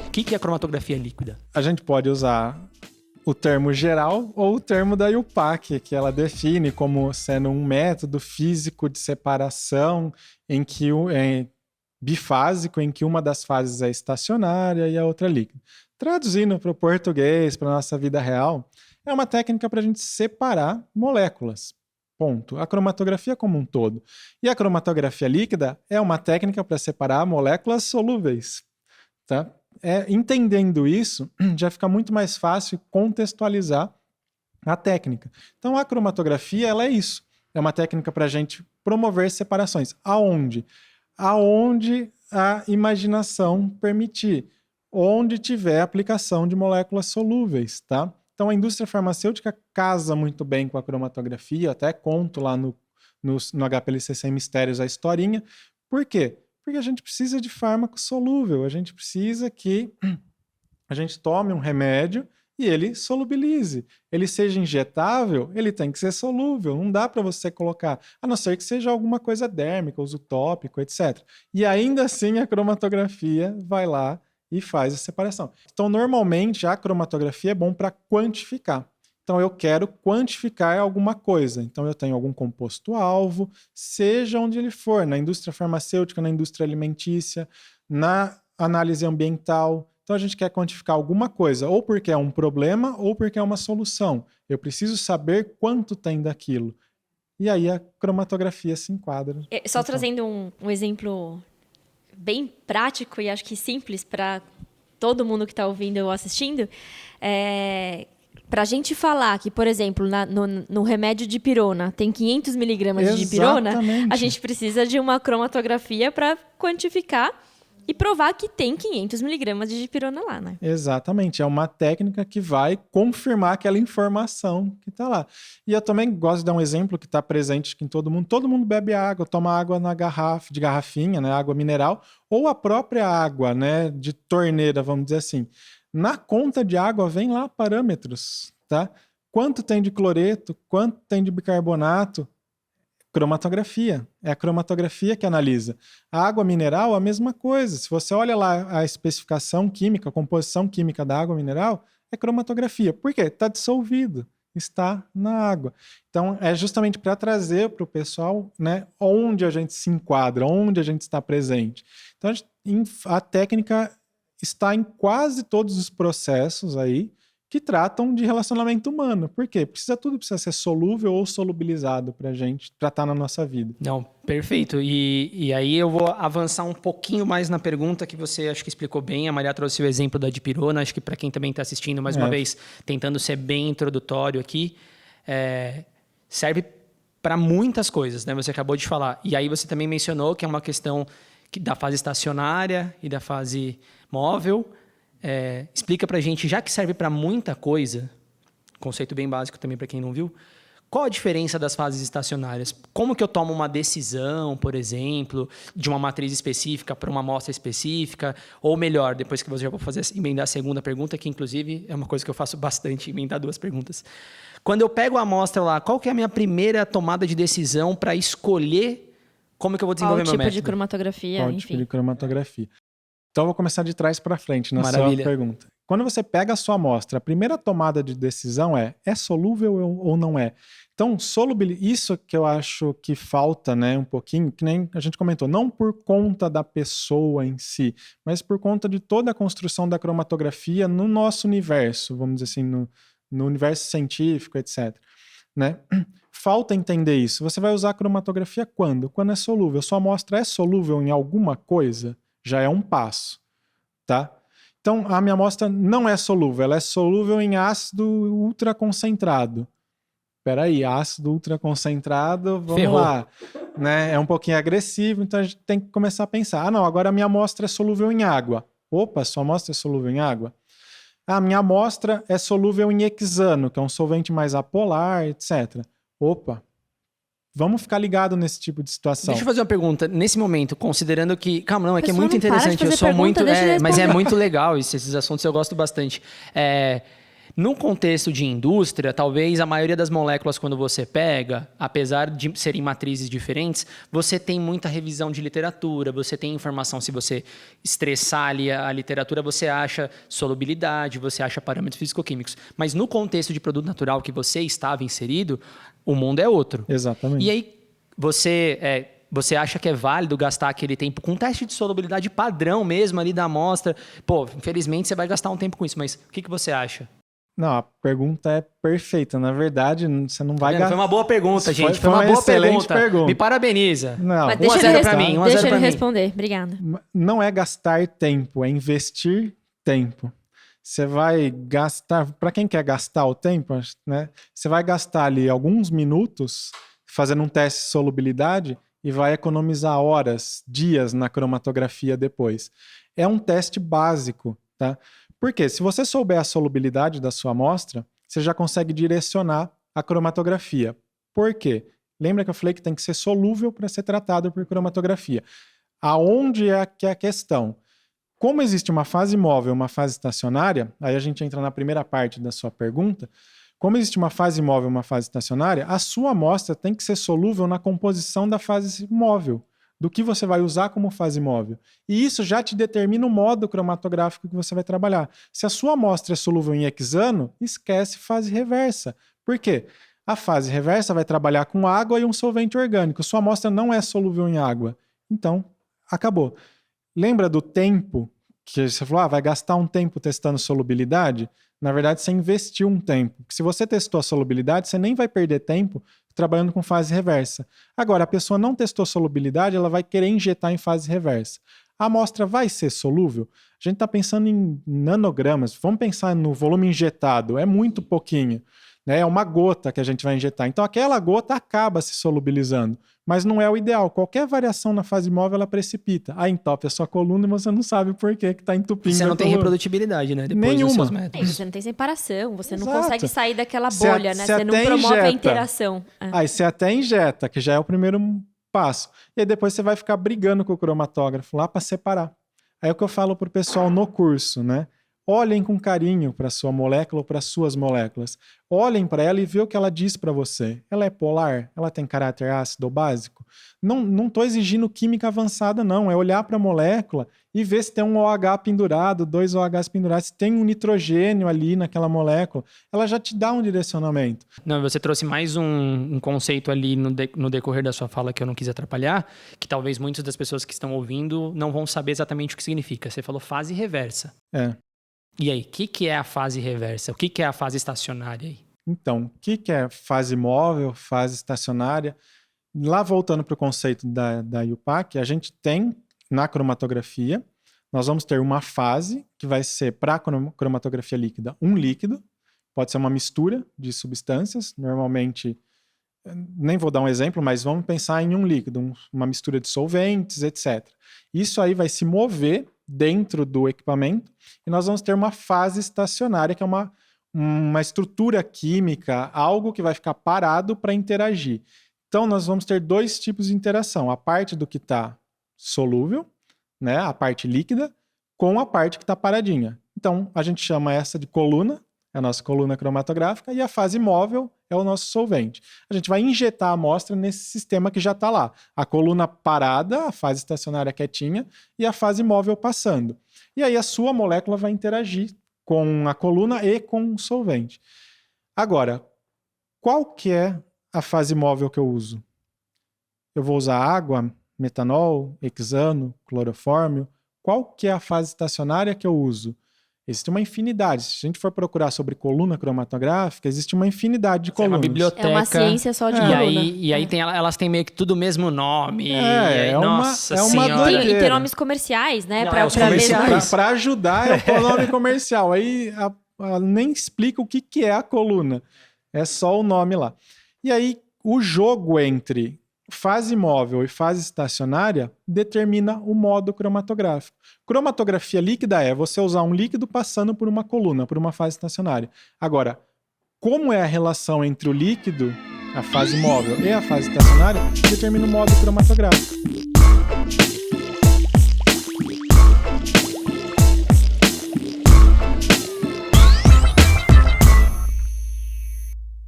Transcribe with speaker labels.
Speaker 1: O que é a cromatografia líquida?
Speaker 2: A gente pode usar o termo geral ou o termo da IUPAC, que ela define como sendo um método físico de separação bifásico, em que uma das fases é estacionária e a outra líquida. Traduzindo para o português, para a nossa vida real, é uma técnica para a gente separar moléculas. Ponto. A cromatografia como um todo. E a cromatografia líquida é uma técnica para separar moléculas solúveis. Tá? Entendendo isso, já fica muito mais fácil contextualizar a técnica. Então, a cromatografia, ela é isso. É uma técnica para a gente promover separações. Aonde? Aonde a imaginação permitir. Onde tiver aplicação de moléculas solúveis, tá? Então, a indústria farmacêutica casa muito bem com a cromatografia. Até conto lá no HPLC Sem Mistérios a historinha. Por quê? Porque a gente precisa de fármaco solúvel, a gente precisa que a gente tome um remédio e ele solubilize. Ele seja injetável, ele tem que ser solúvel, não dá para você colocar, a não ser que seja alguma coisa dérmica, uso tópico, etc. E ainda assim a cromatografia vai lá e faz a separação. Então, normalmente, a cromatografia é bom para quantificar. Então, eu quero quantificar alguma coisa. Então, eu tenho algum composto-alvo, seja onde ele for, na indústria farmacêutica, na indústria alimentícia, na análise ambiental. Então, a gente quer quantificar alguma coisa, ou porque é um problema, ou porque é uma solução. Eu preciso saber quanto tem daquilo. E aí, a cromatografia se enquadra.
Speaker 3: Só trazendo um exemplo bem prático e acho que simples para todo mundo que está ouvindo ou assistindo, para a gente falar que, por exemplo, no remédio de pirona tem 500 miligramas de dipirona, a gente precisa de uma cromatografia para quantificar e provar que tem 500 miligramas de dipirona lá, né?
Speaker 2: Exatamente. É uma técnica que vai confirmar aquela informação que está lá. E eu também gosto de dar um exemplo que está presente em todo mundo. Todo mundo bebe água, toma água de garrafinha, né? Água mineral, ou a própria água, né? De torneira, vamos dizer assim. Na conta de água vem lá parâmetros, tá? Quanto tem de cloreto, quanto tem de bicarbonato, cromatografia. É a cromatografia que analisa. A água mineral, a mesma coisa. Se você olha lá a especificação química, a composição química da água mineral, é cromatografia. Por quê? Está dissolvido, está na água. Então, é justamente para trazer para o pessoal, né, onde a gente se enquadra, onde a gente está presente. Então, a técnica está em quase todos os processos aí que tratam de relacionamento humano. Por quê? Tudo precisa ser solúvel ou solubilizado para a gente tratar na nossa vida.
Speaker 1: Não, perfeito. E aí eu vou avançar um pouquinho mais na pergunta que você acho que explicou bem. A Maria trouxe o exemplo da dipirona. Acho que para quem também está assistindo, mais uma vez, tentando ser bem introdutório aqui, serve para muitas coisas, né? Você acabou de falar. E aí você também mencionou que é uma questão da fase estacionária e da fase móvel. Explica pra gente, já que serve para muita coisa, conceito bem básico também para quem não viu, qual a diferença das fases estacionárias? Como que eu tomo uma decisão, por exemplo, de uma matriz específica para uma amostra específica? Ou melhor, depois que você já vou emendar a segunda pergunta, que inclusive é uma coisa que eu faço bastante, emendar 2 perguntas. Quando eu pego a amostra lá, qual que é a minha primeira tomada de decisão para escolher como que eu vou desenvolver meu método?
Speaker 3: Qual tipo de cromatografia,
Speaker 2: Qual tipo de cromatografia? Então, eu vou começar de trás para frente na sua pergunta. Quando você pega a sua amostra, a primeira tomada de decisão é solúvel ou não é? Então, isso que eu acho que falta, né, um pouquinho, que nem a gente comentou, não por conta da pessoa em si, mas por conta de toda a construção da cromatografia no nosso universo, vamos dizer assim, no universo científico, etc. Né? Falta entender isso. Você vai usar a cromatografia quando? Quando é solúvel. Sua amostra é solúvel em alguma coisa? Já é um passo, tá? Então, a minha amostra não é solúvel, ela é solúvel em ácido ultraconcentrado. Espera aí, ácido ultraconcentrado, vamos lá. Né? É um pouquinho agressivo, então a gente tem que começar a pensar. Não, agora a minha amostra é solúvel em água. Opa, sua amostra é solúvel em água? A minha amostra é solúvel em hexano, que é um solvente mais apolar, etc. Opa, vamos ficar ligado nesse tipo de situação.
Speaker 1: Deixa eu fazer uma pergunta. Nesse momento, considerando que... Calma, não, é que é muito interessante. Eu sou muito... mas é muito legal. Esses assuntos eu gosto bastante. No contexto de indústria, talvez a maioria das moléculas, quando você pega, apesar de serem matrizes diferentes, você tem muita revisão de literatura, você tem informação, se você estressar ali a literatura, você acha solubilidade, você acha parâmetros físico-químicos. Mas no contexto de produto natural que você estava inserido, o mundo é outro.
Speaker 2: Exatamente.
Speaker 1: E aí, você acha que é válido gastar aquele tempo com um teste de solubilidade padrão mesmo ali da amostra? Pô, infelizmente você vai gastar um tempo com isso, mas o que você acha?
Speaker 2: Não, a pergunta é perfeita. Na verdade, você não vai gastar.
Speaker 1: Foi uma boa pergunta, gente. Foi uma boa pergunta. Me parabeniza.
Speaker 2: Não.
Speaker 3: Mas deixa ele
Speaker 1: pra mim.
Speaker 3: Deixa ele responder. Obrigada.
Speaker 2: Não é gastar tempo, é investir tempo. Você vai gastar... Para quem quer gastar o tempo, né? Você vai gastar ali alguns minutos fazendo um teste de solubilidade e vai economizar horas, dias na cromatografia depois. É um teste básico, tá? Porque se você souber a solubilidade da sua amostra, você já consegue direcionar a cromatografia. Por quê? Lembra que eu falei que tem que ser solúvel para ser tratado por cromatografia. Aonde é que é a questão? Como existe uma fase móvel e uma fase estacionária, aí a gente entra na primeira parte da sua pergunta, como existe uma fase móvel e uma fase estacionária, a sua amostra tem que ser solúvel na composição da fase móvel, do que você vai usar como fase móvel. E isso já te determina o modo cromatográfico que você vai trabalhar. Se a sua amostra é solúvel em hexano, esquece fase reversa. Por quê? A fase reversa vai trabalhar com água e um solvente orgânico. Sua amostra não é solúvel em água. Então, acabou. Lembra do tempo que você falou, vai gastar um tempo testando solubilidade? Na verdade, você investiu um tempo. Se você testou a solubilidade, você nem vai perder tempo trabalhando com fase reversa. Agora, a pessoa não testou solubilidade, ela vai querer injetar em fase reversa. A amostra vai ser solúvel? A gente está pensando em nanogramas. Vamos pensar no volume injetado. É muito pouquinho. Né? É uma gota que a gente vai injetar. Então, aquela gota acaba se solubilizando. Mas não é o ideal. Qualquer variação na fase móvel, ela precipita. Aí entope a sua coluna e você não sabe por que está entupindo.
Speaker 1: Você não tem reprodutibilidade, né? Depois
Speaker 2: nenhuma.
Speaker 1: Dos seus métodos.
Speaker 3: Você não tem separação, você
Speaker 2: Exato.
Speaker 3: não consegue sair daquela bolha, né? Você não promove a interação.
Speaker 2: Aí você até injeta, que já é o primeiro passo. E aí depois você vai ficar brigando com o cromatógrafo lá para separar. Aí é o que eu falo pro pessoal no curso, né? Olhem com carinho para sua molécula ou para suas moléculas. Olhem para ela e vê o que ela diz para você. Ela é polar? Ela tem caráter ácido ou básico? Não estou exigindo química avançada, não. É olhar para a molécula e ver se tem um OH pendurado, 2 OHs pendurados, se tem um nitrogênio ali naquela molécula. Ela já te dá um direcionamento.
Speaker 1: Não, você trouxe mais um conceito ali no decorrer da sua fala que eu não quis atrapalhar, que talvez muitas das pessoas que estão ouvindo não vão saber exatamente o que significa. Você falou fase reversa.
Speaker 2: É.
Speaker 1: E aí, o que é a fase reversa? O que é a fase estacionária aí?
Speaker 2: Então, o que é fase móvel, fase estacionária? Lá voltando para o conceito da IUPAC, a gente tem na cromatografia, nós vamos ter uma fase que vai ser para a cromatografia líquida, um líquido, pode ser uma mistura de substâncias, normalmente, nem vou dar um exemplo, mas vamos pensar em um líquido, uma mistura de solventes, etc. Isso aí vai se mover dentro do equipamento e nós vamos ter uma fase estacionária, que é uma estrutura química, algo que vai ficar parado para interagir. Então, nós vamos ter dois tipos de interação. A parte do que está solúvel, né, a parte líquida, com a parte que está paradinha. Então, a gente chama essa de coluna, é a nossa coluna cromatográfica, e a fase móvel é o nosso solvente. A gente vai injetar a amostra nesse sistema que já está lá. A coluna parada, a fase estacionária quietinha, e a fase móvel passando. E aí a sua molécula vai interagir com a coluna e com o solvente. Agora, qual que é a fase móvel que eu uso? Eu vou usar água, metanol, hexano, clorofórmio. Qual que é a fase estacionária que eu uso? Existe uma infinidade. Se a gente for procurar sobre coluna cromatográfica, existe uma infinidade de colunas.
Speaker 1: É uma biblioteca.
Speaker 3: É uma ciência só de coluna.
Speaker 1: E aí elas têm meio que tudo o mesmo nome. Nossa
Speaker 2: uma
Speaker 1: senhora.
Speaker 3: E tem nomes comerciais, né?
Speaker 1: Não, os comerciais.
Speaker 2: Para ajudar é o nome comercial. Aí ela nem explica o que é a coluna. É só o nome lá. E aí o jogo entre fase móvel e fase estacionária determina o modo cromatográfico. Cromatografia líquida é você usar um líquido passando por uma coluna, por uma fase estacionária. Agora, como é a relação entre o líquido, a fase móvel e a fase estacionária, determina o modo cromatográfico.